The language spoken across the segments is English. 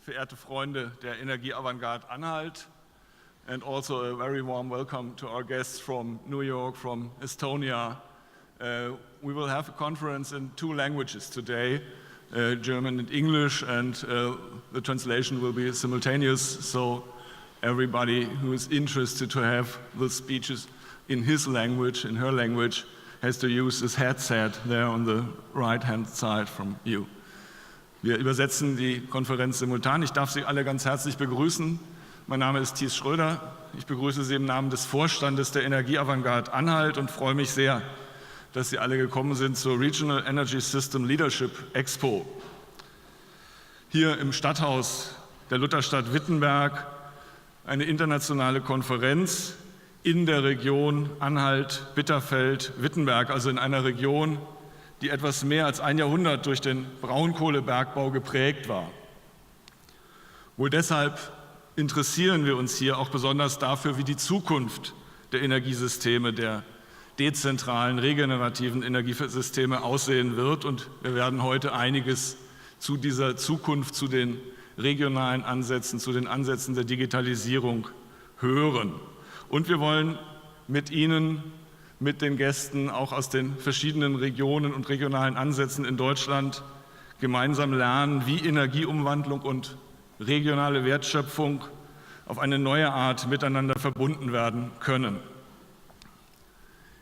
verehrte Freunde der Energieavantgarde Anhalt, and also a very warm welcome to our guests from New York, from Estonia. We will have a conference in 2 languages today, German and English, and the translation will be simultaneous, so everybody who is interested to have the speeches in his language, in her language, has to use this headset there on the right-hand side from you. Wir übersetzen die Konferenz simultan. Ich darf Sie alle ganz herzlich begrüßen. Mein Name ist Thies Schröder. Ich begrüße Sie im Namen des Vorstandes der Energieavantgarde Anhalt und freue mich sehr, dass Sie alle gekommen sind zur Regional Energy System Leadership Expo. Hier im Stadthaus der Lutherstadt Wittenberg eine internationale Konferenz in der Region Anhalt-Bitterfeld-Wittenberg, also in einer Region, die etwas mehr als ein Jahrhundert durch den Braunkohlebergbau geprägt war. Wohl deshalb interessieren wir uns hier auch besonders dafür, wie die Zukunft der Energiesysteme, der dezentralen, regenerativen Energiesysteme aussehen wird. Und wir werden heute einiges zu dieser Zukunft, zu den regionalen Ansätzen, zu den Ansätzen der Digitalisierung hören. Und wir wollen mit Ihnen, mit den Gästen auch aus den verschiedenen Regionen und regionalen Ansätzen in Deutschland gemeinsam lernen, wie Energieumwandlung und regionale Wertschöpfung auf eine neue Art miteinander verbunden werden können.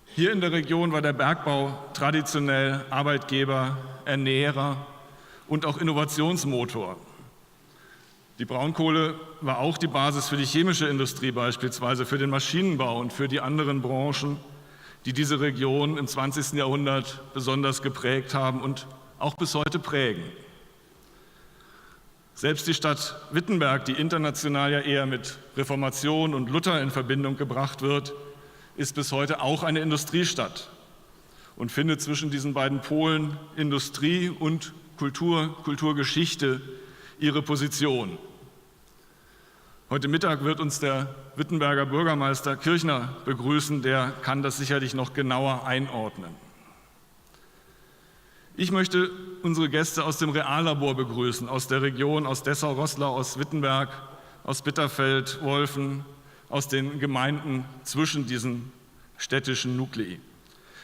Hier in der Region war der Bergbau traditionell Arbeitgeber, Ernährer und auch Innovationsmotor. Die Braunkohle war auch die Basis für die chemische Industrie beispielsweise, für den Maschinenbau und für die anderen Branchen, die diese Region im 20. Jahrhundert besonders geprägt haben und auch bis heute prägen. Selbst die Stadt Wittenberg, die international ja eher mit Reformation und Luther in Verbindung gebracht wird, ist bis heute auch eine Industriestadt und findet zwischen diesen beiden Polen Industrie und Kulturgeschichte ihre Position. Heute Mittag wird uns der Wittenberger Bürgermeister Kirchner begrüßen, der kann das sicherlich noch genauer einordnen. Ich möchte unsere Gäste aus dem Reallabor begrüßen, aus der Region, aus Dessau-Roßlau, aus Wittenberg, aus Bitterfeld, Wolfen, aus den Gemeinden zwischen diesen städtischen Nuklei.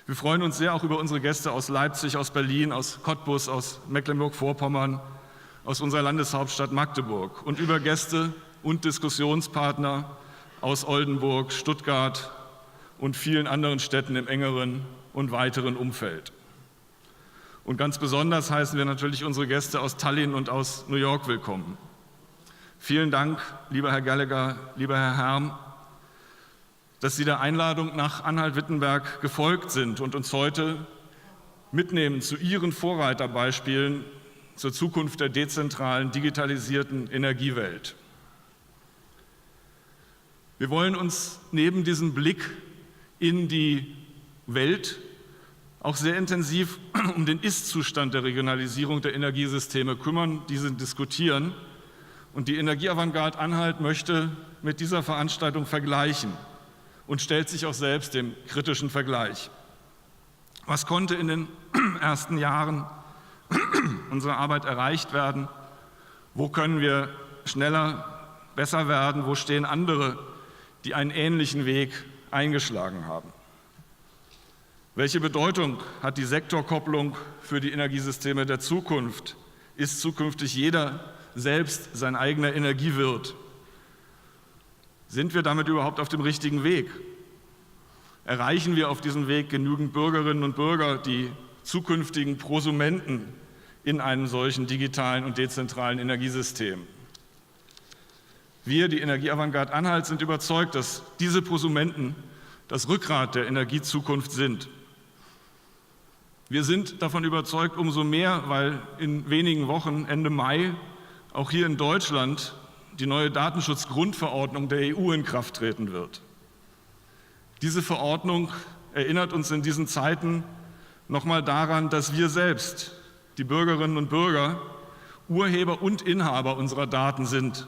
Wir freuen uns sehr auch über unsere Gäste aus Leipzig, aus Berlin, aus Cottbus, aus Mecklenburg-Vorpommern, aus unserer Landeshauptstadt Magdeburg und über Gäste und Diskussionspartner aus Oldenburg, Stuttgart und vielen anderen Städten im engeren und weiteren Umfeld. Und ganz besonders heißen wir natürlich unsere Gäste aus Tallinn und aus New York willkommen. Vielen Dank, lieber Herr Gallagher, lieber Herr Herm, dass Sie der Einladung nach Anhalt-Wittenberg gefolgt sind und uns heute mitnehmen zu Ihren Vorreiterbeispielen zur Zukunft der dezentralen, digitalisierten Energiewelt. Wir wollen uns neben diesem Blick in die Welt auch sehr intensiv um den Ist-Zustand der Regionalisierung der Energiesysteme kümmern, diese diskutieren. Und die Energieavantgarde Anhalt möchte mit dieser Veranstaltung vergleichen und stellt sich auch selbst dem kritischen Vergleich. Was konnte in den ersten Jahren unserer Arbeit erreicht werden? Wo können wir schneller, besser werden? Wo stehen andere, die einen ähnlichen Weg eingeschlagen haben? Welche Bedeutung hat die Sektorkopplung für die Energiesysteme der Zukunft? Ist zukünftig jeder selbst sein eigener Energiewirt? Sind wir damit überhaupt auf dem richtigen Weg? Erreichen wir auf diesem Weg genügend Bürgerinnen und Bürger, die zukünftigen Prosumenten in einem solchen digitalen und dezentralen Energiesystem? Wir, die Energieavantgarde Anhalt, sind überzeugt, dass diese Prosumenten das Rückgrat der Energiezukunft sind. Wir sind davon überzeugt umso mehr, weil in wenigen Wochen, Ende Mai, auch hier in Deutschland die neue Datenschutzgrundverordnung der EU in Kraft treten wird. Diese Verordnung erinnert uns in diesen Zeiten nochmal daran, dass wir selbst, die Bürgerinnen und Bürger, Urheber und Inhaber unserer Daten sind.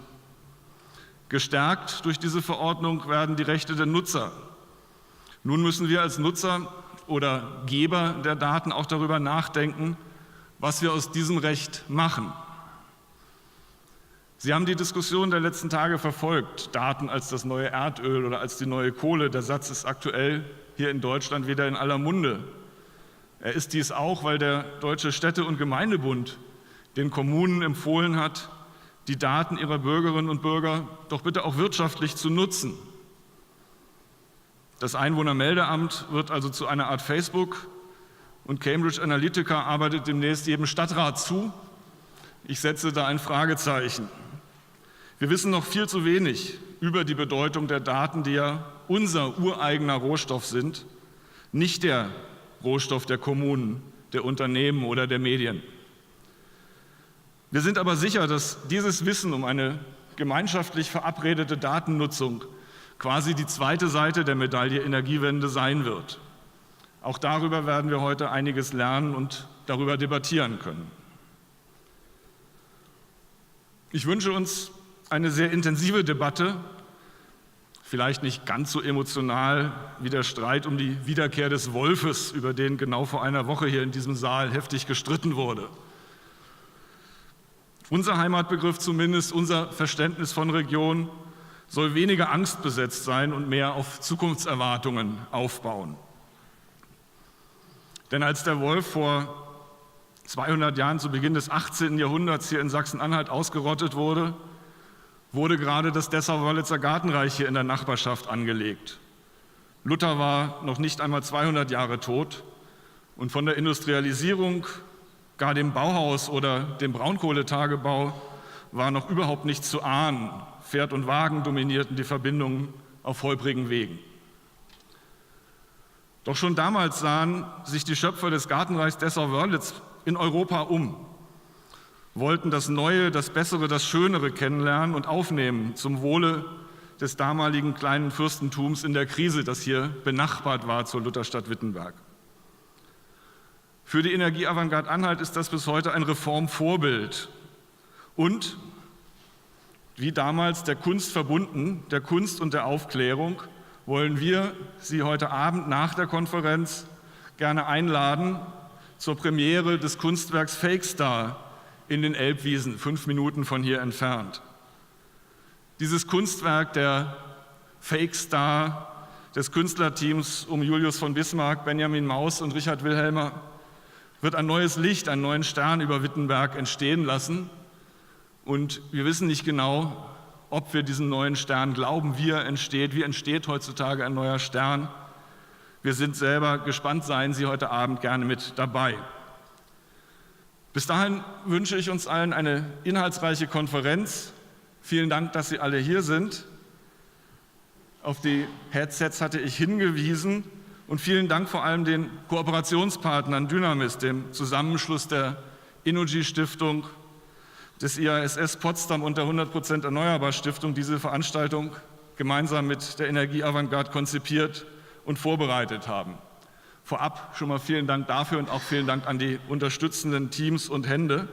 Gestärkt durch diese Verordnung werden die Rechte der Nutzer. Nun müssen wir als Nutzer oder Geber der Daten auch darüber nachdenken, was wir aus diesem Recht machen. Sie haben die Diskussion der letzten Tage verfolgt. Daten als das neue Erdöl oder als die neue Kohle. Der Satz ist aktuell hier in Deutschland wieder in aller Munde. Er ist dies auch, weil der Deutsche Städte- und Gemeindebund den Kommunen empfohlen hat, die Daten ihrer Bürgerinnen und Bürger doch bitte auch wirtschaftlich zu nutzen. Das Einwohnermeldeamt wird also zu einer Art Facebook und Cambridge Analytica arbeitet demnächst jedem Stadtrat zu. Ich setze da ein Fragezeichen. Wir wissen noch viel zu wenig über die Bedeutung der Daten, die ja unser ureigener Rohstoff sind, nicht der Rohstoff der Kommunen, der Unternehmen oder der Medien. Wir sind aber sicher, dass dieses Wissen um eine gemeinschaftlich verabredete Datennutzung quasi die zweite Seite der Medaille Energiewende sein wird. Auch darüber werden wir heute einiges lernen und darüber debattieren können. Ich wünsche uns eine sehr intensive Debatte, vielleicht nicht ganz so emotional wie der Streit um die Wiederkehr des Wolfes, über den genau vor einer Woche hier in diesem Saal heftig gestritten wurde. Unser Heimatbegriff zumindest, unser Verständnis von Region soll weniger angstbesetzt sein und mehr auf Zukunftserwartungen aufbauen. Denn als der Wolf vor 200 Jahren zu Beginn des 18. Jahrhunderts hier in Sachsen-Anhalt ausgerottet wurde, wurde gerade das Dessau-Wörlitzer Gartenreich hier in der Nachbarschaft angelegt. Luther war noch nicht einmal 200 Jahre tot und von der Industrialisierung, gar dem Bauhaus oder dem Braunkohletagebau war noch überhaupt nichts zu ahnen. Pferd und Wagen dominierten die Verbindungen auf holprigen Wegen. Doch schon damals sahen sich die Schöpfer des Gartenreichs Dessau-Wörlitz in Europa um, wollten das Neue, das Bessere, das Schönere kennenlernen und aufnehmen zum Wohle des damaligen kleinen Fürstentums in der Krise, das hier benachbart war zur Lutherstadt Wittenberg. Für die Energieavantgarde Anhalt ist das bis heute ein Reformvorbild und wie damals der Kunst verbunden, der Kunst und der Aufklärung, wollen wir Sie heute Abend nach der Konferenz gerne einladen zur Premiere des Kunstwerks Fake Star in den Elbwiesen, 5 Minuten von hier entfernt. Dieses Kunstwerk der Fake Star des Künstlerteams um Julius von Bismarck, Benjamin Maus und Richard Wilhelmer wird ein neues Licht, einen neuen Stern über Wittenberg entstehen lassen. Und wir wissen nicht genau, ob wir diesen neuen Stern glauben, wie er entsteht. Wie entsteht heutzutage ein neuer Stern? Wir sind selber gespannt, seien Sie heute Abend gerne mit dabei. Bis dahin wünsche ich uns allen eine inhaltsreiche Konferenz. Vielen Dank, dass Sie alle hier sind. Auf die Headsets hatte ich hingewiesen. Und vielen Dank vor allem den Kooperationspartnern Dynamis, dem Zusammenschluss der Innogy-Stiftung, des IASS Potsdam und der 100% Erneuerbar-Stiftung, diese Veranstaltung gemeinsam mit der Energieavantgarde konzipiert und vorbereitet haben. Vorab schon mal vielen Dank dafür und auch vielen Dank an die unterstützenden Teams und Hände.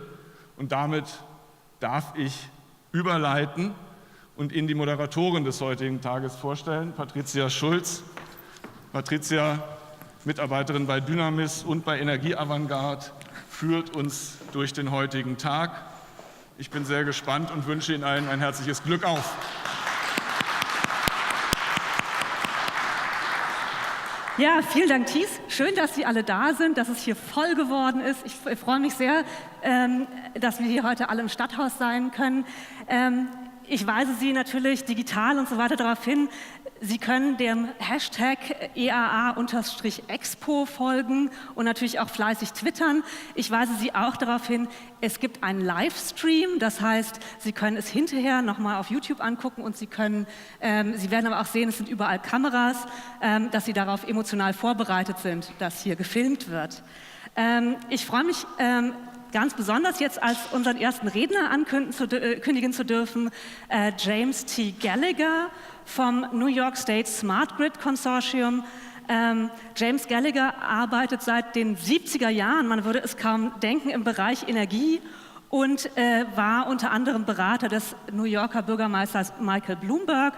Und damit darf ich überleiten und Ihnen die Moderatorin des heutigen Tages vorstellen, Patricia Schulz. Patricia, Mitarbeiterin bei Dynamis und bei Energieavantgarde, führt uns durch den heutigen Tag. Ich bin sehr gespannt und wünsche Ihnen allen ein herzliches Glück auf. Ja, vielen Dank, Thies. Schön, dass Sie alle da sind, dass es hier voll geworden ist. Ich freue mich sehr, dass wir hier heute alle im Stadthaus sein können. Ich weise Sie natürlich digital und so weiter darauf hin, Sie können dem Hashtag EAA-Expo folgen und natürlich auch fleißig twittern. Ich weise Sie auch darauf hin, es gibt einen Livestream, das heißt, Sie können es hinterher nochmal auf YouTube angucken und Sie werden aber auch sehen, es sind überall Kameras, dass Sie darauf emotional vorbereitet sind, dass hier gefilmt wird. Ich freue mich ganz besonders jetzt als unseren ersten Redner ankündigen zu dürfen, James T. Gallagher vom New York State Smart Grid Consortium. James Gallagher arbeitet seit den 70er Jahren, man würde es kaum denken, im Bereich Energie und war unter anderem Berater des New Yorker Bürgermeisters Michael Bloomberg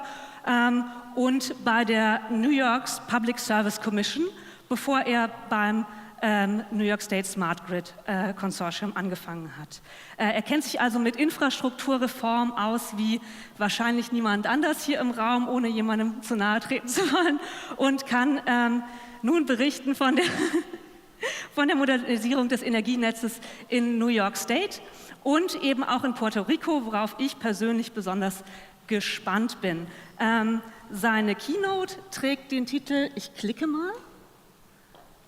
und bei der New York Public Service Commission, bevor er beim New York State Smart Grid Consortium angefangen hat. Er kennt sich also mit Infrastrukturreform aus wie wahrscheinlich niemand anders hier im Raum, ohne jemandem zu nahe treten zu wollen, und kann nun berichten von der Modernisierung des Energienetzes in New York State und eben auch in Puerto Rico, worauf ich persönlich besonders gespannt bin. Seine Keynote trägt den Titel, ich klicke mal,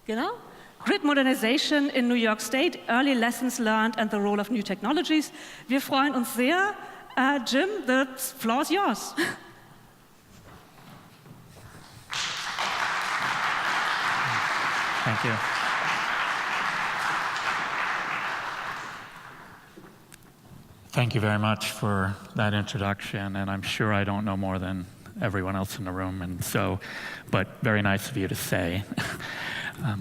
genau, Grid Modernization in New York State, Early Lessons Learned and the Role of New Technologies. Wir freuen uns sehr. Jim, the floor is yours. Thank you. Thank you very much for that introduction, and I'm sure I don't know more than everyone else in the room, and so, but very nice of you to say. Let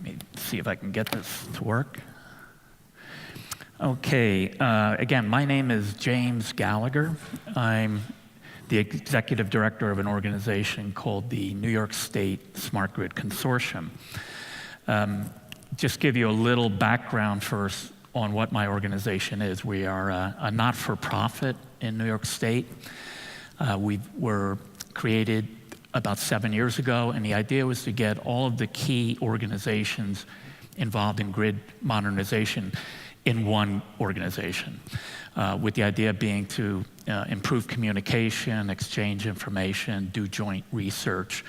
me see if I can get this to work. Okay, again, my name is James Gallagher. I'm the executive director of an organization called the New York State Smart Grid Consortium. Just give you a little background first on what my organization is. We are a not-for-profit in New York State. We were created about 7 years ago, and the idea was to get all of the key organizations involved in grid modernization in one organization, with the idea being to improve communication, exchange information, do joint research,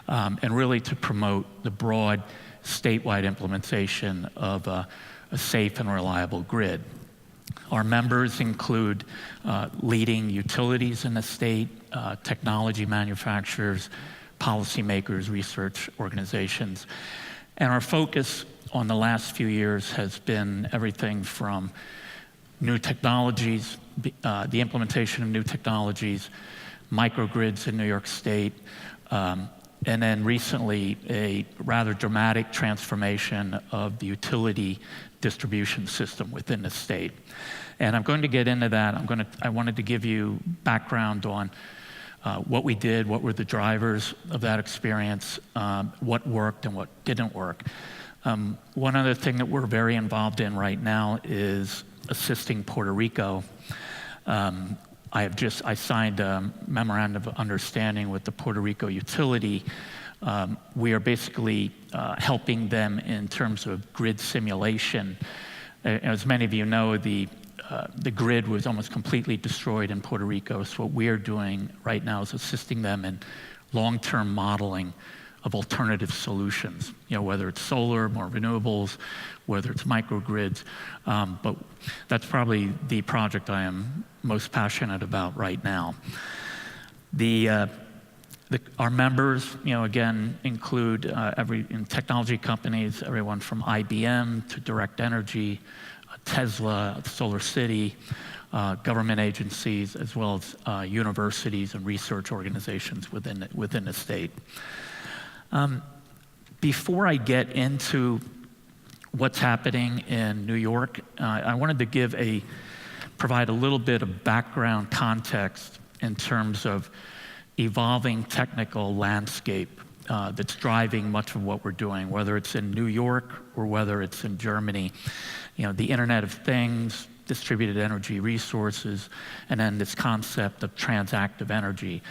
and really to promote the broad statewide implementation of a safe and reliable grid. Our members include leading utilities in the state, technology manufacturers, policymakers, research organizations. And our focus on the last few years has been everything from new technologies, the implementation of new technologies, microgrids in New York State, and then recently a rather dramatic transformation of the utility distribution system within the state. And I'm going to get into that. I wanted to give you background on what we did, what were the drivers of that experience, what worked and what didn't work. One other thing that we're very involved in right now is assisting Puerto Rico. I signed a memorandum of understanding with the Puerto Rico utility. We are basically helping them in terms of grid simulation. As many of you know, the grid was almost completely destroyed in Puerto Rico. So what we are doing right now is assisting them in long-term modeling of alternative solutions, whether it's solar, more renewables, whether it's microgrids. But that's probably the project I am most passionate about right now. Our members, again, include in technology companies, everyone from IBM to Direct Energy, Tesla, Solar City, government agencies, as well as universities and research organizations within the state. Before I get into what's happening in New York, I wanted to provide a little bit of background context in terms of evolving technical landscape that's driving much of what we're doing, whether it's in New York or whether it's in Germany. The Internet of Things, distributed energy resources, and then this concept of transactive energy.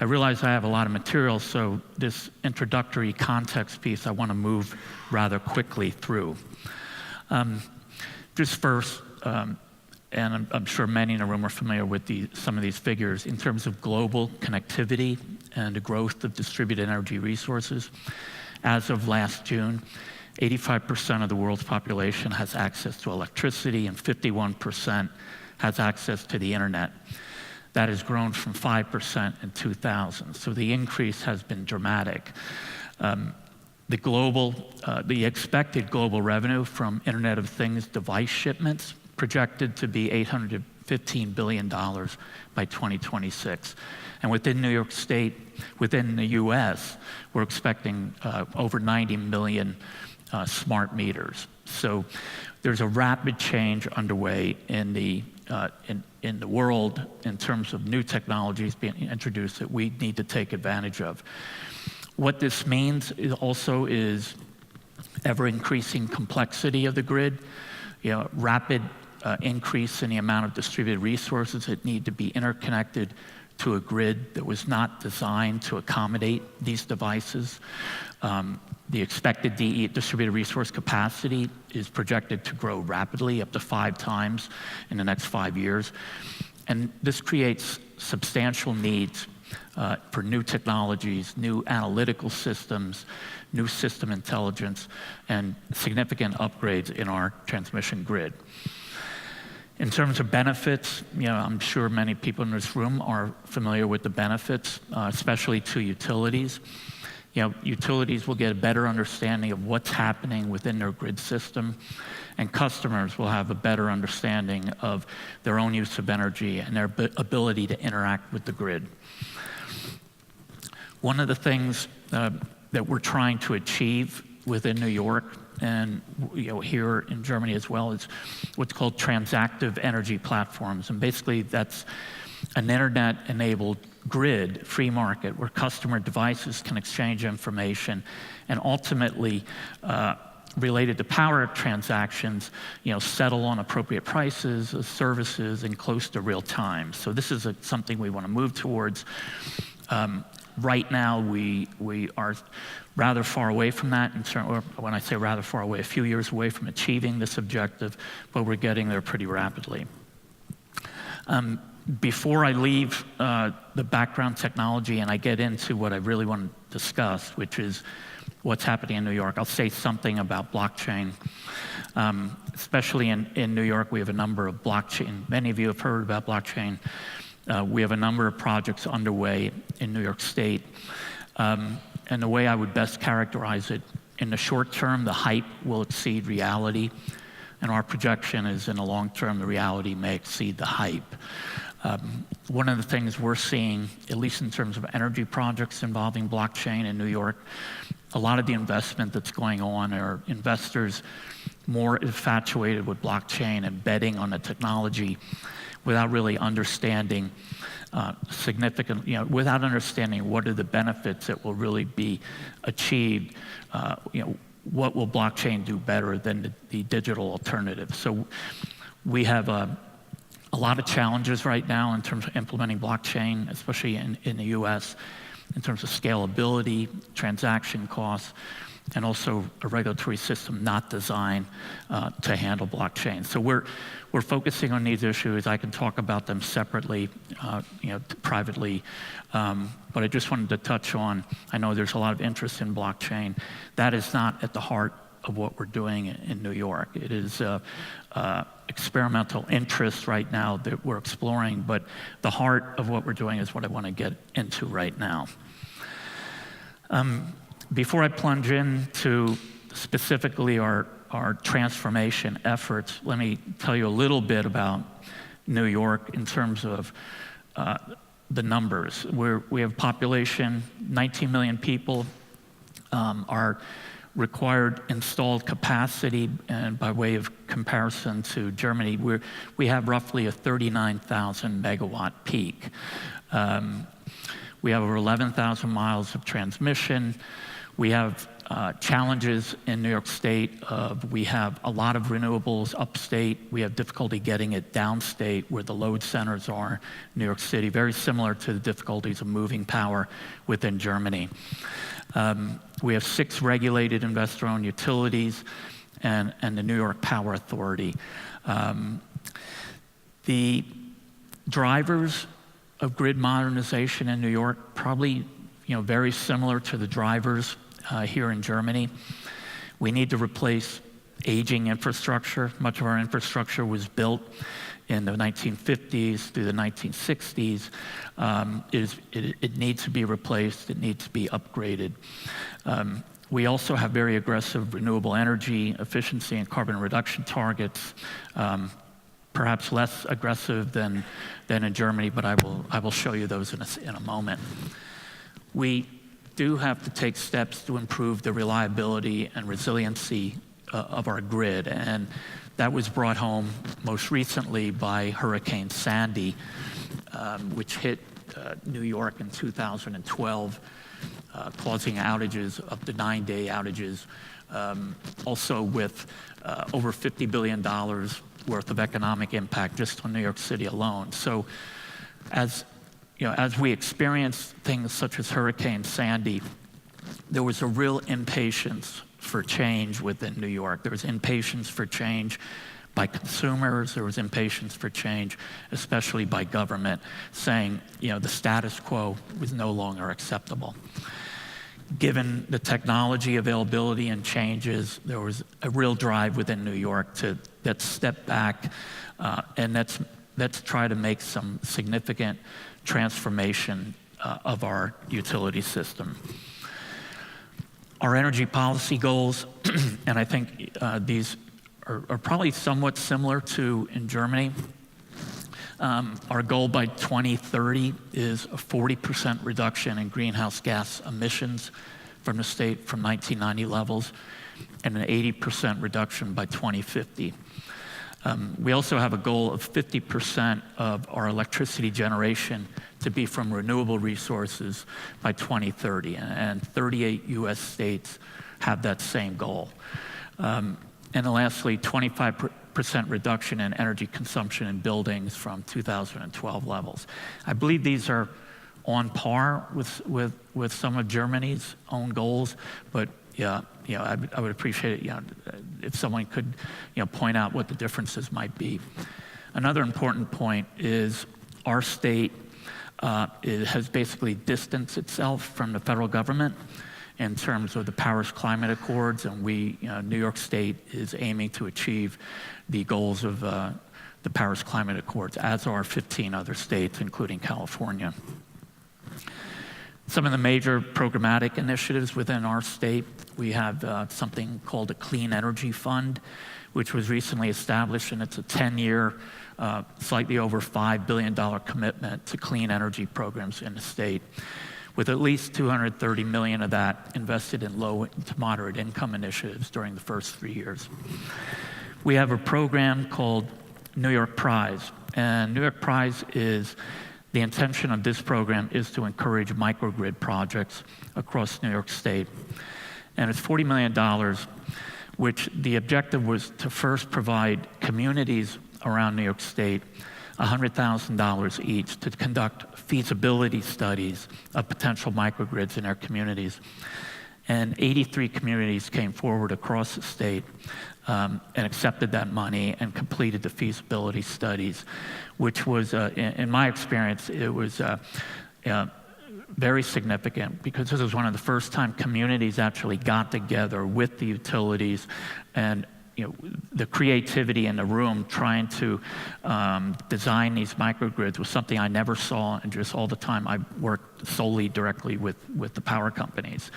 I realize I have a lot of material, so this introductory context piece I want to move rather quickly through. Just first, and I'm sure many in the room are familiar with some of these figures, in terms of global connectivity and the growth of distributed energy resources. As of last June, 85% of the world's population has access to electricity and 51% has access to the internet. That has grown from 5% in 2000. So the increase has been dramatic. The expected global revenue from Internet of Things device shipments projected to be $815 billion by 2026. And within New York State, within the US, we're expecting over 90 million smart meters. So there's a rapid change underway in the world in terms of new technologies being introduced that we need to take advantage of. What this means is also ever-increasing complexity of the grid, rapid increase in the amount of distributed resources that need to be interconnected to a grid that was not designed to accommodate these devices. The expected distributed resource capacity is projected to grow rapidly, up to 5 times in the next 5 years. And this creates substantial needs for new technologies, new analytical systems, new system intelligence, and significant upgrades in our transmission grid. In terms of benefits, I'm sure many people in this room are familiar with the benefits, especially to utilities. Utilities will get a better understanding of what's happening within their grid system, and customers will have a better understanding of their own use of energy and their ability to interact with the grid. One of the things that we're trying to achieve within New York and here in Germany as well is what's called Transactive Energy Platforms. And basically that's an internet-enabled grid, free market, where customer devices can exchange information and ultimately related to power transactions, settle on appropriate prices of services and close to real time. So this is something we want to move towards. Right now, we are rather far away from that, or when I say rather far away, a few years away from achieving this objective, but we're getting there pretty rapidly. Before I leave the background technology and I get into what I really want to discuss, which is what's happening in New York, I'll say something about blockchain. Especially in New York, we have a number of blockchain. Many of you have heard about blockchain. We have a number of projects underway in New York State. And the way I would best characterize it, in the short term, the hype will exceed reality. And our projection is in the long term, the reality may exceed the hype. One of the things we're seeing, at least in terms of energy projects involving blockchain in New York, a lot of the investment that's going on are investors more infatuated with blockchain and betting on the technology without really understanding without understanding what are the benefits that will really be achieved. What will blockchain do better than the digital alternative? So we have a lot of challenges right now in terms of implementing blockchain, especially in the US, in terms of scalability, transaction costs, and also a regulatory system not designed to handle blockchain. So we're focusing on these issues. I can talk about them separately, privately, but I just wanted to touch on, I know there's a lot of interest in blockchain. That is not at the heart of what we're doing in New York. It is experimental interest right now that we're exploring, but the heart of what we're doing is what I want to get into right now. Before I plunge into specifically our transformation efforts, let me tell you a little bit about New York in terms of the numbers. We have population, 19 million people. Our required installed capacity, and by way of comparison to Germany, we have roughly a 39,000 megawatt peak. We have over 11,000 miles of transmission. We have challenges in New York State we have a lot of renewables upstate. We have difficulty getting it downstate where the load centers are in New York City, very similar to the difficulties of moving power within Germany. We have 6 regulated investor-owned utilities and the New York Power Authority. The drivers of grid modernization in New York probably very similar to the drivers here in Germany. We need to replace aging infrastructure. Much of our infrastructure was built in the 1950s through the 1960s. It needs to be replaced. It needs to be upgraded. We also have very aggressive renewable energy efficiency and carbon reduction targets, perhaps less aggressive than in Germany, but I will show you those in a moment. We do have to take steps to improve the reliability and resiliency of our grid, and that was brought home most recently by Hurricane Sandy, which hit New York in 2012. causing outages, up to 9-day outages, also with over $50 billion worth of economic impact just on New York City alone. So as we experienced things such as Hurricane Sandy, there was a real impatience for change within New York. There was impatience for change by consumers. There was impatience for change, especially by government, saying, the status quo was no longer acceptable. Given the technology availability and changes, there was a real drive within New York to step back and let's try to make some significant transformation of our utility system. Our energy policy goals, and I think these are probably somewhat similar to in Germany. Our goal by 2030 is a 40% reduction in greenhouse gas emissions from the state from 1990 levels and an 80% reduction by 2050. We also have a goal of 50% of our electricity generation to be from renewable resources by 2030, and 38 US states have that same goal. And then lastly, 25% reduction in energy consumption in buildings from 2012 levels. I believe these are on par with some of Germany's own goals, but I would appreciate it, if someone could, point out what the differences might be. Another important point is our state has basically distanced itself from the federal government in terms of the Paris Climate Accords, and New York State is aiming to achieve the goals of the Paris Climate Accords, as are 15 other states, including California. Some of the major programmatic initiatives within our state, we have something called a Clean Energy Fund, which was recently established, and it's a 10-year, slightly over $5 billion commitment to clean energy programs in the state, with at least $230 million of that invested in low to moderate income initiatives during the first 3 years. We have a program called New York Prize, and New York Prize is the intention of this program is to encourage microgrid projects across New York State. And it's $40 million, which the objective was to first provide communities around New York State $100,000 each to conduct feasibility studies of potential microgrids in their communities. And 83 communities came forward across the state and accepted that money and completed the feasibility studies, which was, in my experience, it was very significant because this was one of the first time communities actually got together with the utilities and the creativity in the room trying to design these microgrids was something I never saw, and just all the time I worked solely directly with the power companies.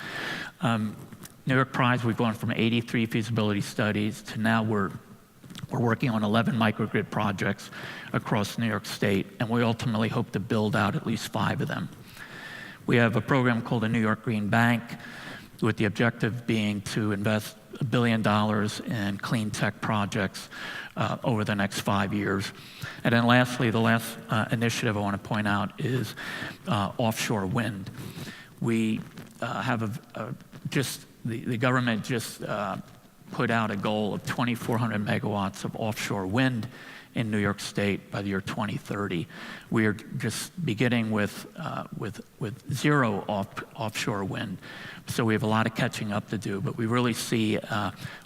New York Prize, we've gone from 83 feasibility studies to now we're working on 11 microgrid projects across New York State, and we ultimately hope to build out at least 5 of them. We have a program called the New York Green Bank, with the objective being to invest $1 billion in clean tech projects over the next 5 years. And then lastly, the last initiative I want to point out is offshore wind. We have the government just put out a goal of 2,400 megawatts of offshore wind in New York State by the year 2030. We are just beginning with 0 offshore wind. So we have a lot of catching up to do, but we really see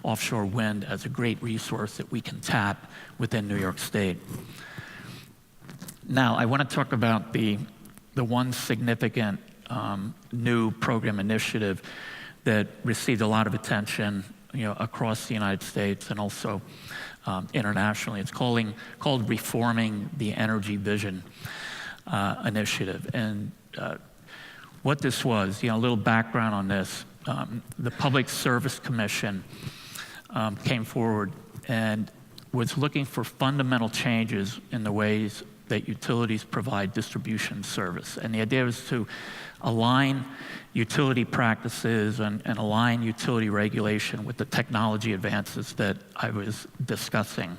offshore wind as a great resource that we can tap within New York State. Now, I want to talk about the one significant new program initiative that received a lot of attention, across the United States and also internationally. It's called Reforming the Energy Vision Initiative. And what this was, a little background on this. The Public Service Commission came forward and was looking for fundamental changes in the ways that utilities provide distribution service. And the idea was to align utility practices and align utility regulation with the technology advances that I was discussing.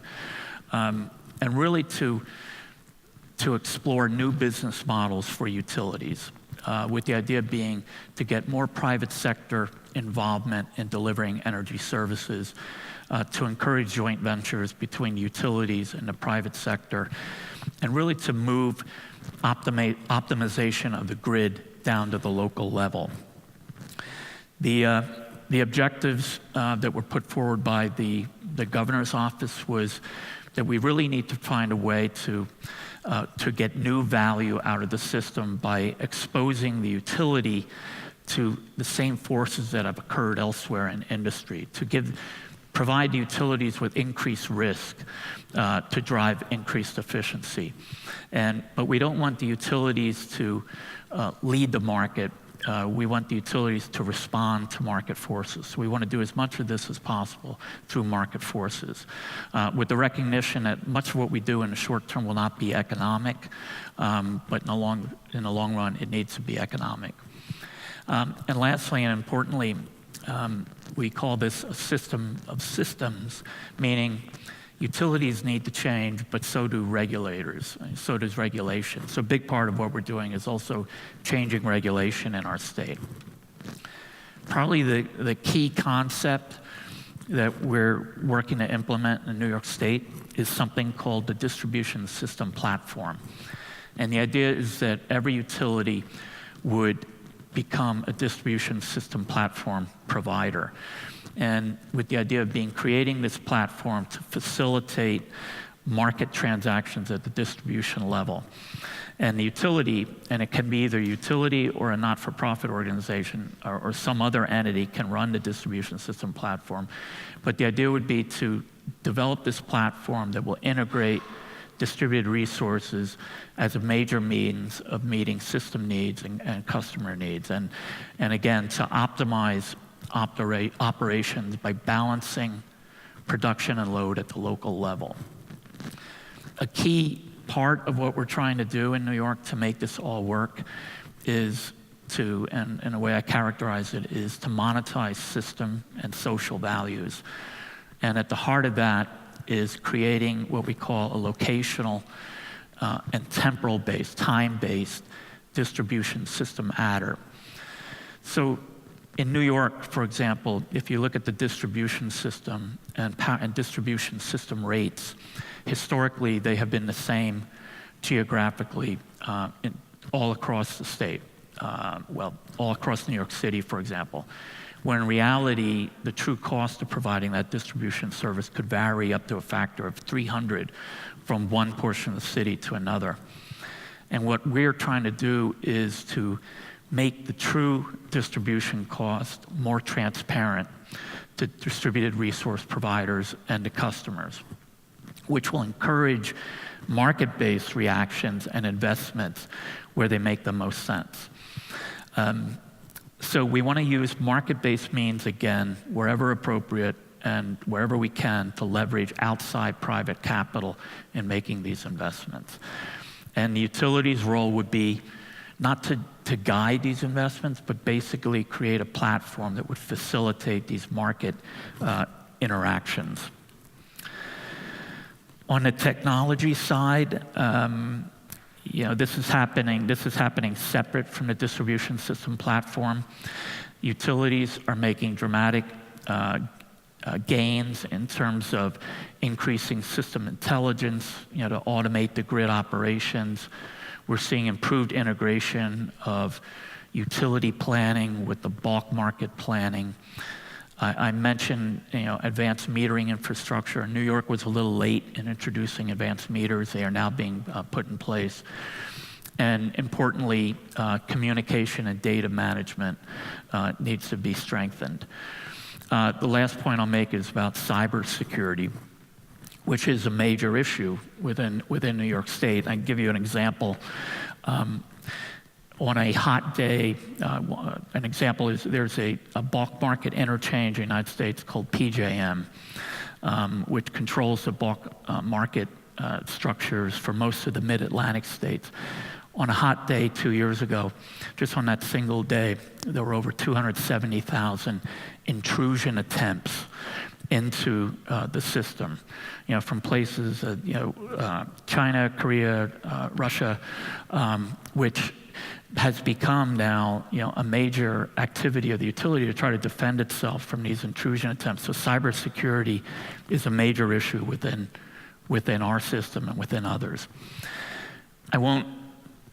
And really to explore new business models for utilities. with the idea being to get more private sector involvement in delivering energy services, to encourage joint ventures between utilities and the private sector, and really to move optimization of the grid down to the local level. The objectives that were put forward by the governor's office was that we really need to find a way to get new value out of the system by exposing the utility to the same forces that have occurred elsewhere in industry, to provide utilities with increased risk to drive increased efficiency. But we don't want the utilities to lead the market. We want the utilities to respond to market forces. So we want to do as much of this as possible through market forces, with the recognition that much of what we do in the short term will not be economic, but in the long run, it needs to be economic. And lastly, and importantly, we call this a system of systems, meaning utilities need to change, but so do regulators, so does regulation. So a big part of what we're doing is also changing regulation in our state. Probably the key concept that we're working to implement in New York State is something called the Distribution System Platform. And the idea is that every utility would become a distribution system platform provider. And with the idea of creating this platform to facilitate market transactions at the distribution level. And the utility, and it can be either a utility or a not-for-profit organization or some other entity can run the distribution system platform. But the idea would be to develop this platform that will integrate distributed resources as a major means of meeting system needs and customer needs. And again, to optimize operations by balancing production and load at the local level. A key part of what we're trying to do in New York to make this all work is to, and the way I characterize it, is to monetize system and social values. And at the heart of that is creating what we call a locational and temporal-based, time-based distribution system adder. So in New York, for example, if you look at the distribution system and distribution system rates, historically they have been the same geographically all across the state. All across New York City, for example, when in reality, the true cost of providing that distribution service could vary up to a factor of 300 from one portion of the city to another. And what we're trying to do is to make the true distribution cost more transparent to distributed resource providers and to customers, which will encourage market-based reactions and investments where they make the most sense. So we want to use market-based means, again, wherever appropriate and wherever we can to leverage outside private capital in making these investments. And the utilities' role would be not to guide these investments, but basically create a platform that would facilitate these market interactions. On the technology side, this is happening separate from the distribution system platform. Utilities are making dramatic gains in terms of increasing system intelligence, to automate the grid operations. We're seeing improved integration of utility planning with the bulk market planning. I mentioned, advanced metering infrastructure. New York was a little late in introducing advanced meters. They are now being put in place. And importantly, communication and data management needs to be strengthened. The last point I'll make is about cybersecurity, which is a major issue within New York State. I can give you an example. On a hot day, an example is there's a bulk market interchange in the United States called PJM, which controls the bulk market structures for most of the mid-Atlantic states. On a hot day 2 years ago, just on that single day, there were over 270,000 intrusion attempts into the system, from places, China, Korea, Russia, which has become now, a major activity of the utility to try to defend itself from these intrusion attempts. So cybersecurity is a major issue within our system and within others. I won't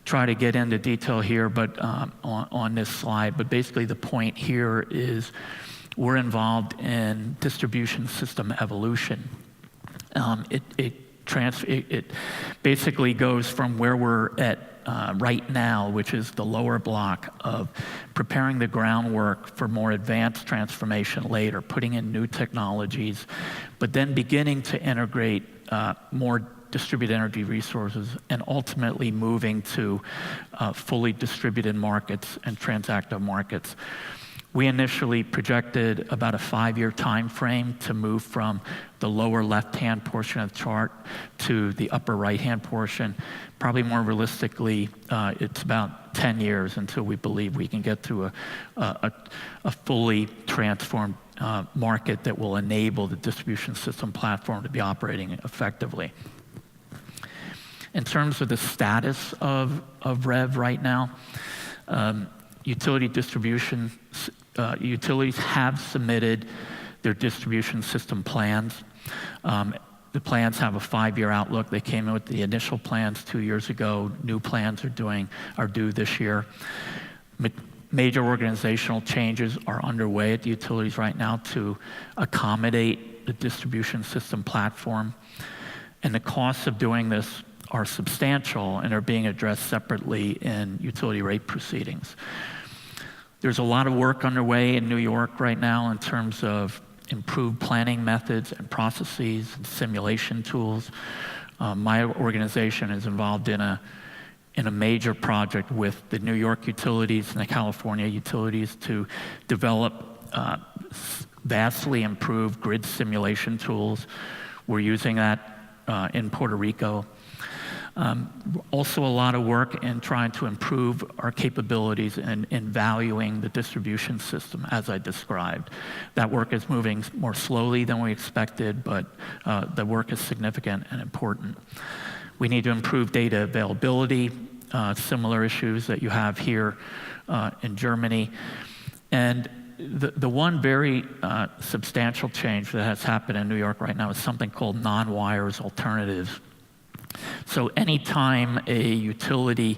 try to get into detail here, but on this slide. But basically, the point here is we're involved in distribution system evolution. It basically goes from where we're at right now, which is the lower block of preparing the groundwork for more advanced transformation later, putting in new technologies, but then beginning to integrate more distributed energy resources and ultimately moving to fully distributed markets and transactive markets. We initially projected about a 5-year time frame to move from the lower left-hand portion of the chart to the upper right-hand portion. Probably more realistically, it's about 10 years until we believe we can get to a fully transformed market that will enable the distribution system platform to be operating effectively. In terms of the status of REV right now, utilities have submitted their distribution system plans. The plans have a 5-year outlook. They came in with the initial plans 2 years ago. New plans are due this year. Major organizational changes are underway at the utilities right now to accommodate the distribution system platform. And the costs of doing this are substantial and are being addressed separately in utility rate proceedings. There's a lot of work underway in New York right now in terms of improved planning methods and processes and simulation tools. My organization is involved in a major project with the New York utilities and the California utilities to develop vastly improved grid simulation tools. We're using that in Puerto Rico. Also a lot of work in trying to improve our capabilities in valuing the distribution system, as I described. That work is moving more slowly than we expected, but the work is significant and important. We need to improve data availability, similar issues that you have here in Germany. And the one very substantial change that has happened in New York right now is something called non-wires alternatives. So anytime a utility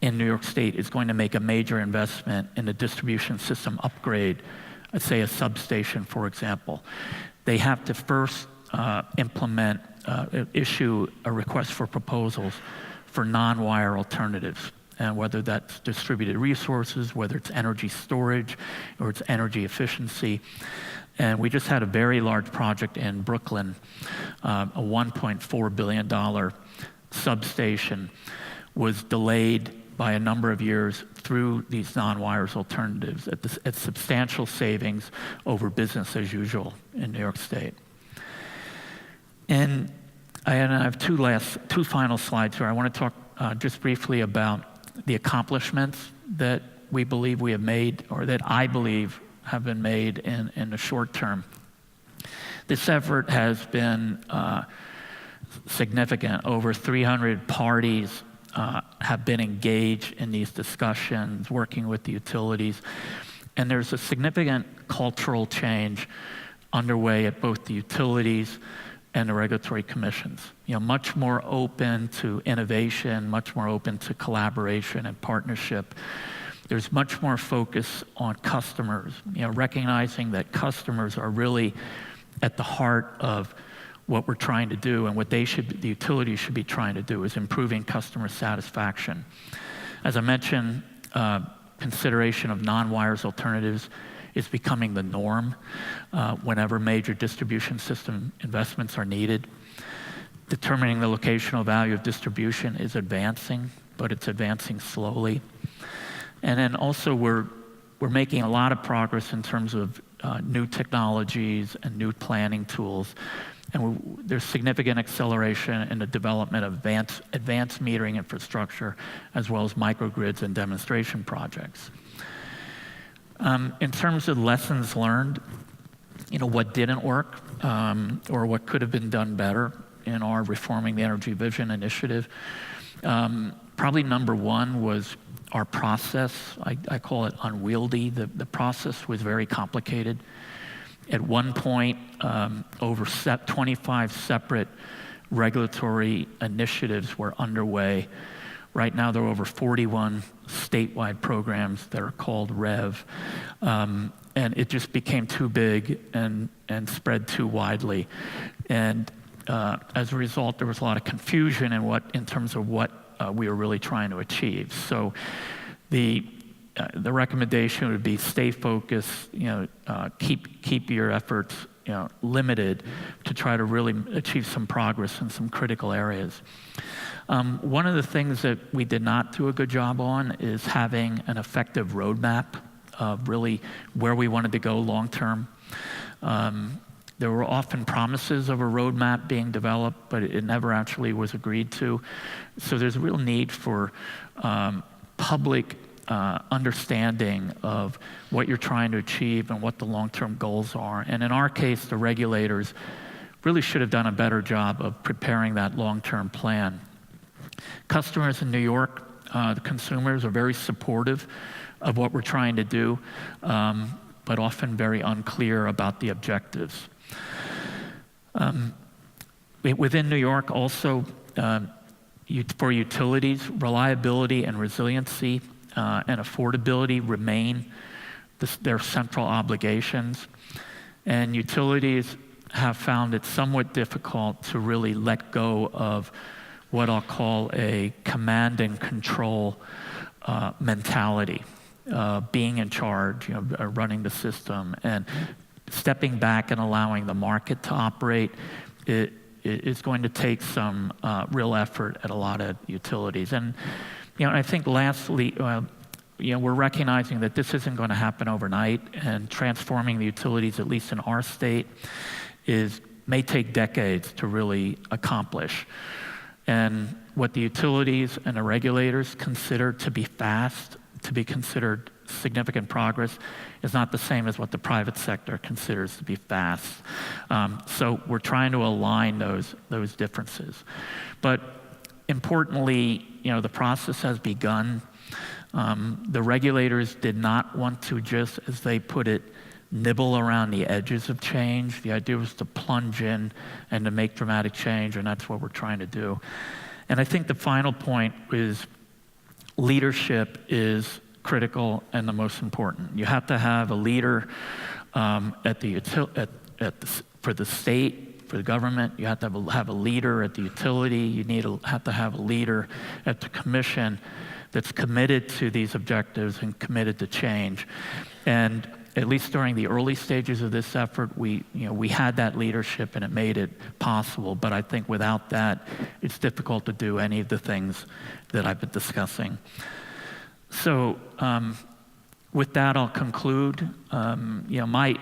in New York State is going to make a major investment in a distribution system upgrade, let's say a substation, for example, they have to first issue a request for proposals for non-wire alternatives, and whether that's distributed resources, whether it's energy storage, or it's energy efficiency. And we just had a very large project in Brooklyn, a $1.4 billion substation was delayed by a number of years through these non-wires alternatives at substantial savings over business as usual in New York State. And I have two final slides here. I want to talk just briefly about the accomplishments that we believe we have made, or that I believe have been made in the short term. This effort has been significant. Over 300 parties have been engaged in these discussions, working with the utilities. And there's a significant cultural change underway at both the utilities and the regulatory commissions. Much more open to innovation, much more open to collaboration and partnership. There's much more focus on customers, recognizing that customers are really at the heart of what we're trying to do, and what the utilities should be trying to do is improving customer satisfaction. As I mentioned, consideration of non-wires alternatives is becoming the norm whenever major distribution system investments are needed. Determining the locational value of distribution is advancing, but it's advancing slowly. And then also we're making a lot of progress in terms of new technologies and new planning tools. And there's significant acceleration in the development of advanced metering infrastructure, as well as microgrids and demonstration projects. In terms of lessons learned, what didn't work or what could have been done better in our Reforming the Energy Vision initiative, probably number one was our process, I call it unwieldy. The process was very complicated. At one point, over 25 separate regulatory initiatives were underway. Right now, there are over 41 statewide programs that are called REV. And it just became too big and spread too widely. And as a result, there was a lot of confusion in terms of what we were really trying to achieve. So the recommendation would be stay focused, keep your efforts limited to try to really achieve some progress in some critical areas. One of the things that we did not do a good job on is having an effective roadmap of really where we wanted to go long term. There were often promises of a roadmap being developed, but it never actually was agreed to. So there's a real need for public understanding of what you're trying to achieve and what the long-term goals are. And in our case, the regulators really should have done a better job of preparing that long-term plan. Customers in New York, the consumers, are very supportive of what we're trying to do, but often very unclear about the objectives. Within New York also, for utilities, reliability and resiliency and affordability remain their central obligations. And utilities have found it somewhat difficult to really let go of what I'll call a command and control mentality, being in charge, running the system, and stepping back and allowing the market to operate. It is going to take some real effort at a lot of utilities. And I think lastly, we're recognizing that this isn't going to happen overnight, and transforming the utilities, at least in our state, may take decades to really accomplish. And what the utilities and the regulators consider to be fast, to be considered significant progress, is not the same as what the private sector considers to be fast. So we're trying to align those differences. But importantly, the process has begun. The regulators did not want to just, as they put it, nibble around the edges of change. The idea was to plunge in and to make dramatic change, and that's what we're trying to do. And I think the final point is leadership is critical and the most important. You have to have a leader for the state, for the government. You have to have a leader at the utility. You have to have a leader at the commission that's committed to these objectives and committed to change. And at least during the early stages of this effort, we had that leadership and it made it possible. But I think without that, it's difficult to do any of the things that I've been discussing. So with that, I'll conclude. My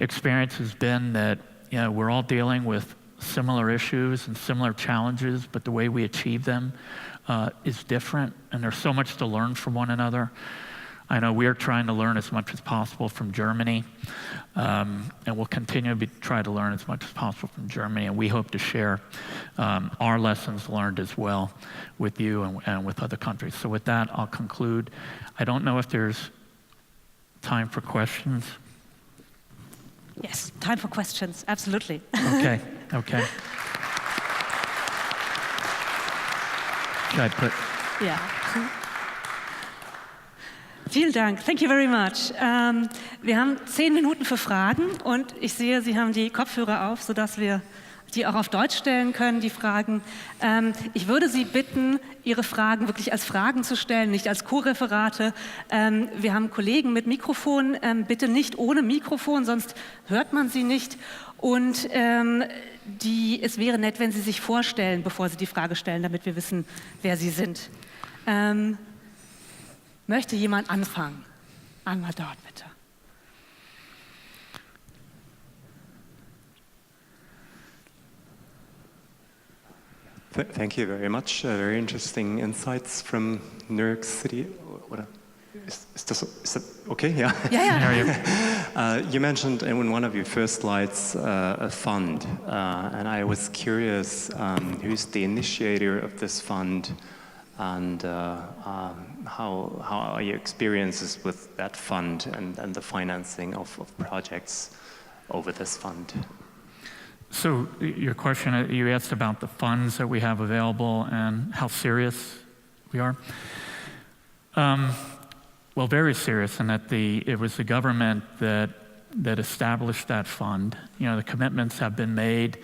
experience has been that we're all dealing with similar issues and similar challenges, but the way we achieve them is different, and there's so much to learn from one another. I know we're trying to learn as much as possible from Germany, and we'll continue to try to learn as much as possible from Germany, and we hope to share our lessons learned as well with you and with other countries. So with that, I'll conclude. I don't know if there's time for questions. Yes, time for questions, absolutely. Okay. Should I put? Yeah. Vielen Dank, thank you very much. Wir haben 10 Minuten für Fragen und ich sehe, Sie haben die Kopfhörer auf, sodass wir die auch auf Deutsch stellen können, die Fragen. Ich würde Sie bitten, Ihre Fragen wirklich als Fragen zu stellen, nicht als Co-Referate. Wir haben Kollegen mit Mikrofon, bitte nicht ohne Mikrofon, sonst hört man Sie nicht. Und es wäre nett, wenn Sie sich vorstellen, bevor Sie die Frage stellen, damit wir wissen, wer Sie sind. Möchte jemand anfangen? Einmal dort, bitte. Thank you very much. Very interesting insights from New York City. Is that okay? Yeah. Yeah. You mentioned in one of your first slides a fund, and I was curious who's the initiator of this fund, and how are your experiences with that fund and the financing of projects over this fund? So your question, you asked about the funds that we have available and how serious we are. Well, very serious, in that it was the government that established that fund. You know, the commitments have been made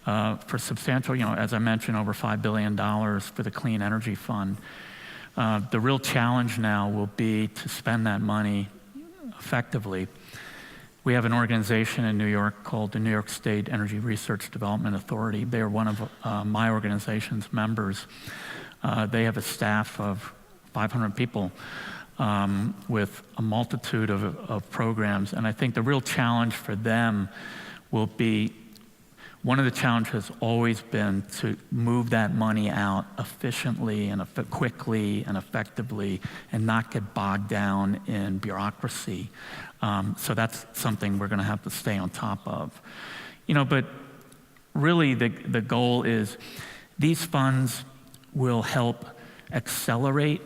for substantial, you know, as I mentioned, over $5 billion for the Clean Energy Fund. The real challenge now will be to spend that money effectively. We have an organization in New York called the New York State Energy Research Development Authority. They are one of my organization's members. They have a staff of 500 people with a multitude of programs. And I think the real challenge for them will be, one of the challenges has always been to move that money out efficiently and quickly and effectively and not get bogged down in bureaucracy. So that's something we're going to have to stay on top of. You know, but really the goal is these funds will help accelerate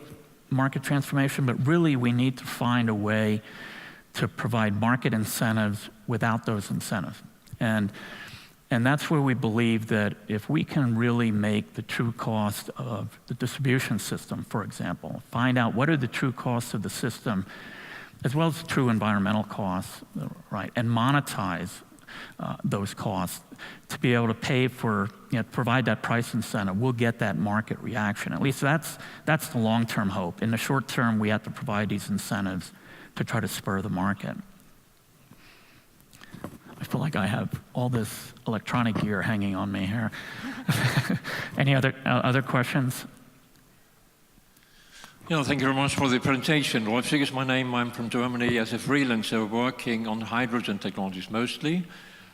market transformation, but really we need to find a way to provide market incentives without those incentives. And that's where we believe that if we can really make the true cost of the distribution system, for example, find out what are the true costs of the system, as well as the true environmental costs, right, and monetize those costs to be able to pay for, you know, provide that price incentive, we'll get that market reaction. At least that's the long-term hope. In the short term, we have to provide these incentives to try to spur the market. I feel like I have all this electronic gear hanging on me here. Any other questions? Yeah, thank you very much for the presentation. Rolf Sig is my name. I'm from Germany as a freelancer working on hydrogen technologies mostly.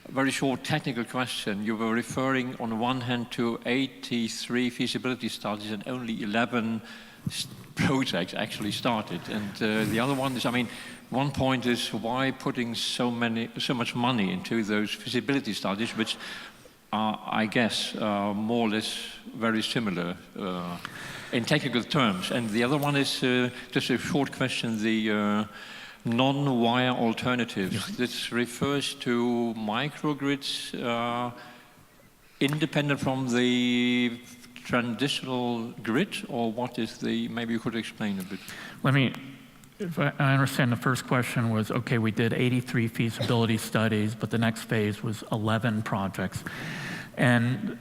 A very short technical question. You were referring on the one hand to 83 feasibility studies and only 11 projects actually started. And the other one is, I mean, one point is why putting so much money into those feasibility studies, which are, I guess, more or less very similar in technical terms. And the other one is just a short question, the non-wire alternatives. Yes. This refers to microgrids independent from the traditional grid, or what is the, maybe you could explain a bit. Let me, if I understand the first question was, okay, we did 83 feasibility studies, but the next phase was 11 projects. And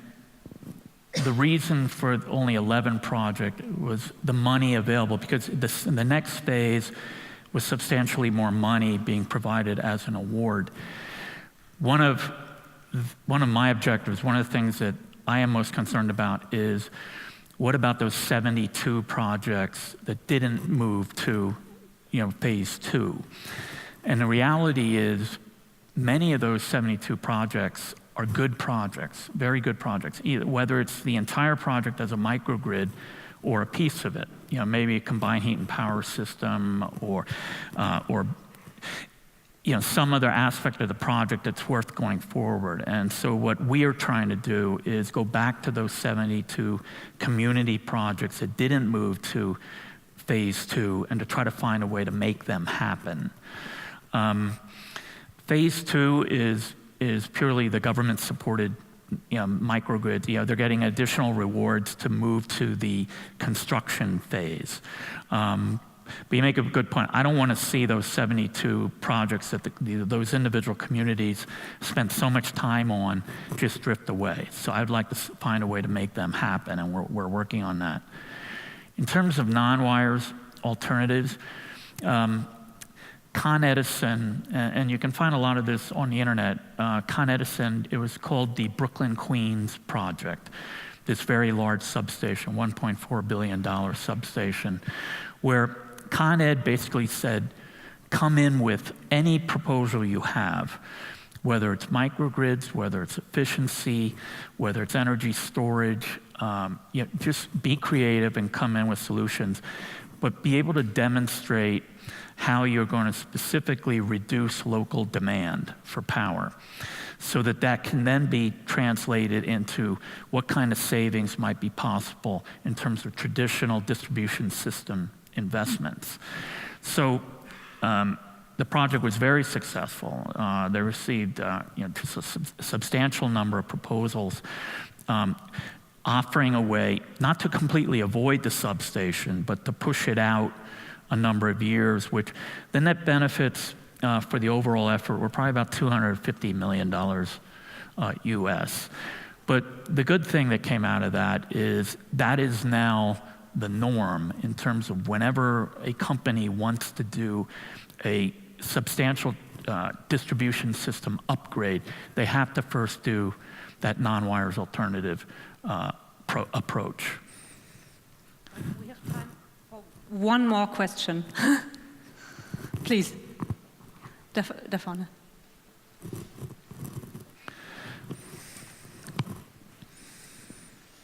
the reason for only 11 projects was the money available, because the next phase was substantially more money being provided as an award. One of my objectives, one of the things that I am most concerned about is, what about those 72 projects that didn't move to, you know, phase 2? And the reality is, many of those 72 projects are good projects, very good projects, either, whether it's the entire project as a microgrid or a piece of it, you know, maybe a combined heat and power system, or you know, some other aspect of the project that's worth going forward. And so what we are trying to do is go back to those 72 community projects that didn't move to phase 2 and to try to find a way to make them happen. Phase 2 is purely the government-supported, you know, microgrids. You know, they're getting additional rewards to move to the construction phase. But you make a good point. I don't want to see those 72 projects that those individual communities spent so much time on just drift away. So I'd like to find a way to make them happen, and we're working on that. In terms of non-wires alternatives, Con Edison, and you can find a lot of this on the internet, Con Edison, it was called the Brooklyn Queens Project, this very large substation, $1.4 billion substation, where Con Ed basically said, come in with any proposal you have, whether it's microgrids, whether it's efficiency, whether it's energy storage, you know, just be creative and come in with solutions. but be able to demonstrate how you're going to specifically reduce local demand for power, so that that can then be translated into what kind of savings might be possible in terms of traditional distribution system investments. So the project was very successful. They received just a substantial number of proposals offering a way not to completely avoid the substation, but to push it out a number of years, which the net benefits for the overall effort were probably about $250 million US. But the good thing that came out of that is now the norm in terms of whenever a company wants to do a substantial distribution system upgrade, they have to first do that non-wires alternative approach. We have time for one more question. Please, da vorne.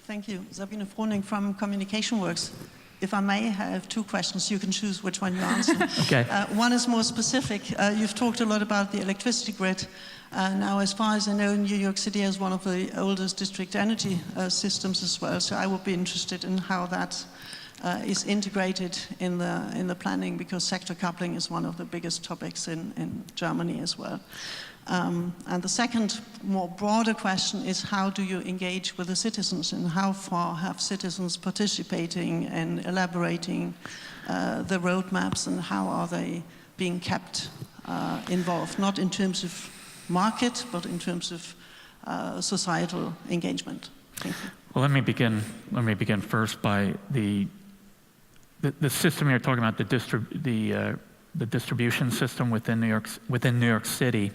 Thank you. Sabine Froning from Communication Works. If I may have two questions, you can choose which one you answer. Okay. One is more specific. You've talked a lot about the electricity grid. Now, as far as I know, New York City has one of the oldest district energy systems as well, so I would be interested in how that is integrated in the planning, because sector coupling is one of the biggest topics in Germany as well. And the second, more broader question is, how do you engage with the citizens, and how far have citizens participating in elaborating the roadmaps, and how are they being kept involved, not in terms of market, but in terms of societal engagement? Thank you. Well, let me begin first by the system you're talking about, the distribution system within New York City.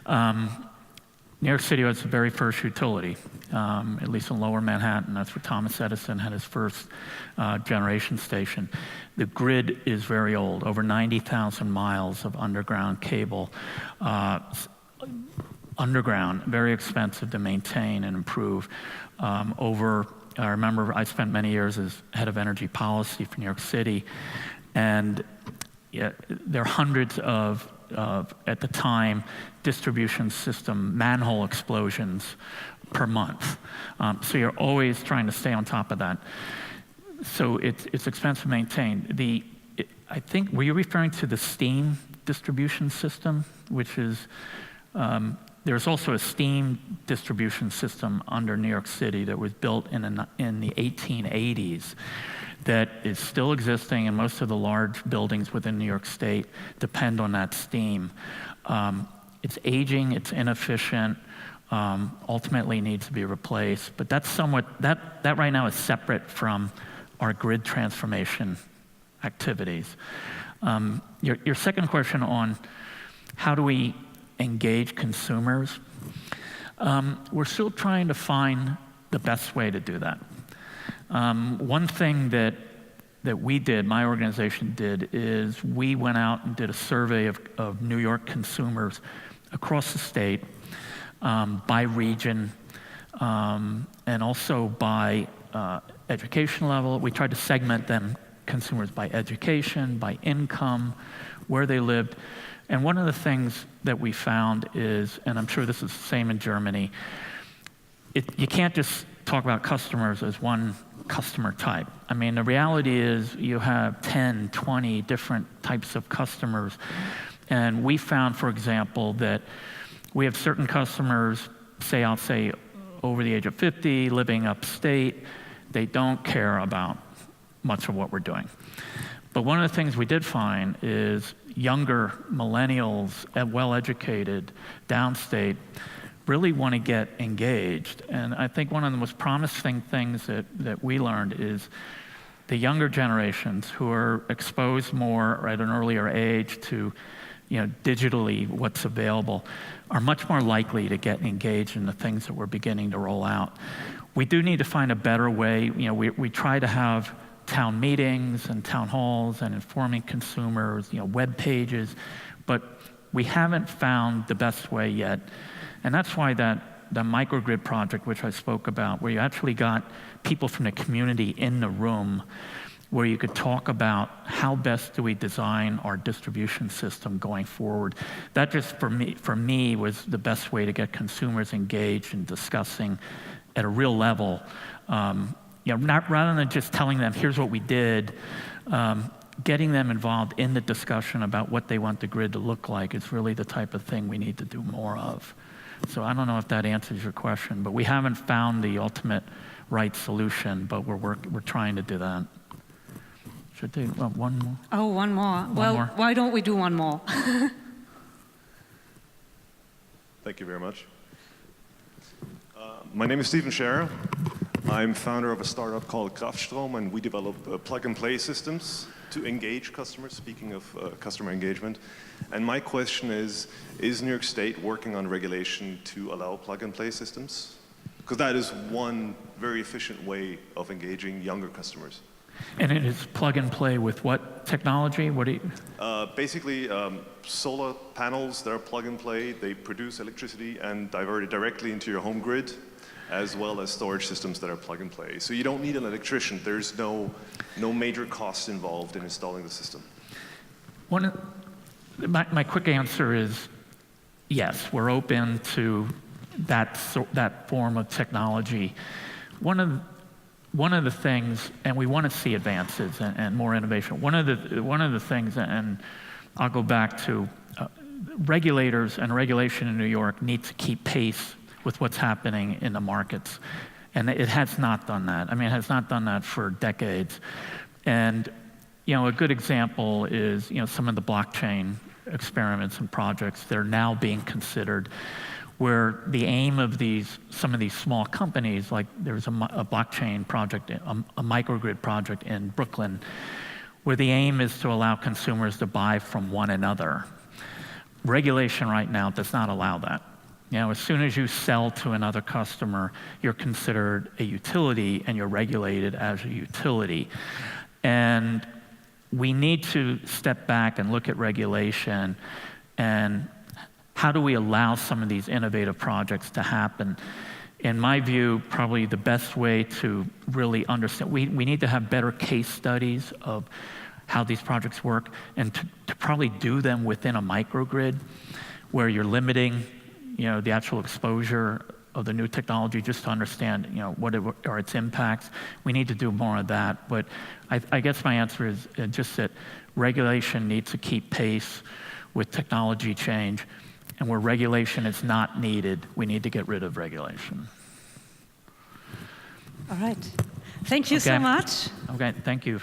New York City was the very first utility, at least in Lower Manhattan. That's where Thomas Edison had his first generation station. The grid is very old, over 90,000 miles of underground cable. Underground, very expensive to maintain and improve. I remember I spent many years as head of energy policy for New York City, and there are hundreds of, at the time, distribution system manhole explosions per month. So you're always trying to stay on top of that. So it's expensive to maintain. I think, were you referring to the steam distribution system, which is, there's also a steam distribution system under New York City that was built in the 1880s that is still existing, and most of the large buildings within New York State depend on that steam. It's aging, it's inefficient, ultimately needs to be replaced, but that's that right now is separate from our grid transformation activities. Your second question on how do we engage consumers, we're still trying to find the best way to do that. One thing that we did, my organization did, is we went out and did a survey of New York consumers across the state, by region, and also by education level. We tried to segment them, consumers, by education, by income, where they lived. And one of the things that we found is, and I'm sure this is the same in Germany, you can't just talk about customers as one customer type. I mean, the reality is you have 10, 20 different types of customers. And we found, for example, that we have certain customers, I'll say over the age of 50, living upstate, they don't care about much of what we're doing. But one of the things we did find is younger millennials, well-educated, downstate, really want to get engaged. And I think one of the most promising things that we learned is the younger generations who are exposed more at an earlier age to digitally what's available are much more likely to get engaged in the things that we're beginning to roll out. We do need to find a better way. We try to have town meetings and town halls and informing consumers, web pages, but we haven't found the best way yet. And that's why the microgrid project, which I spoke about, where you actually got people from the community in the room, where you could talk about how best do we design our distribution system going forward. That just, for me, was the best way to get consumers engaged in discussing at a real level. Rather than just telling them, here's what we did, getting them involved in the discussion about what they want the grid to look like is really the type of thing we need to do more of. So I don't know if that answers your question, but we haven't found the ultimate right solution, but we're trying to do that. Should do one more? Oh, one more. Well, why don't we do one more? Thank you very much. My name is Stephen Scherer. I'm founder of a startup called Kraftstrom, and we develop plug-and-play systems to engage customers, speaking of customer engagement. And my question is New York State working on regulation to allow plug-and-play systems? Because that is one very efficient way of engaging younger customers. And it is plug-and-play with what technology? What do you? Basically, solar panels that are plug-and-play. They produce electricity and divert it directly into your home grid, as well as storage systems that are plug-and-play. So you don't need an electrician. There's no major cost involved in installing the system. My quick answer is yes, we're open to that form of technology. One of the things, and we want to see advances and more innovation. One of the things, and I'll go back to regulators and regulation in New York need to keep pace with what's happening in the markets. And it has not done that. I mean, it has not done that for decades. And, a good example is, some of the blockchain experiments and projects that are now being considered, where the aim of some of these small companies, like there's a blockchain project, a microgrid project in Brooklyn, where the aim is to allow consumers to buy from one another. Regulation right now does not allow that. As soon as you sell to another customer, you're considered a utility and you're regulated as a utility. And we need to step back and look at regulation and how do we allow some of these innovative projects to happen. In my view, probably the best way to really understand, we need to have better case studies of how these projects work and to probably do them within a microgrid where you're limiting the actual exposure of the new technology, just to understand, what are its impacts. We need to do more of that. But I guess my answer is just that regulation needs to keep pace with technology change. And where regulation is not needed, we need to get rid of regulation. All right. Thank you so much. Okay, thank you.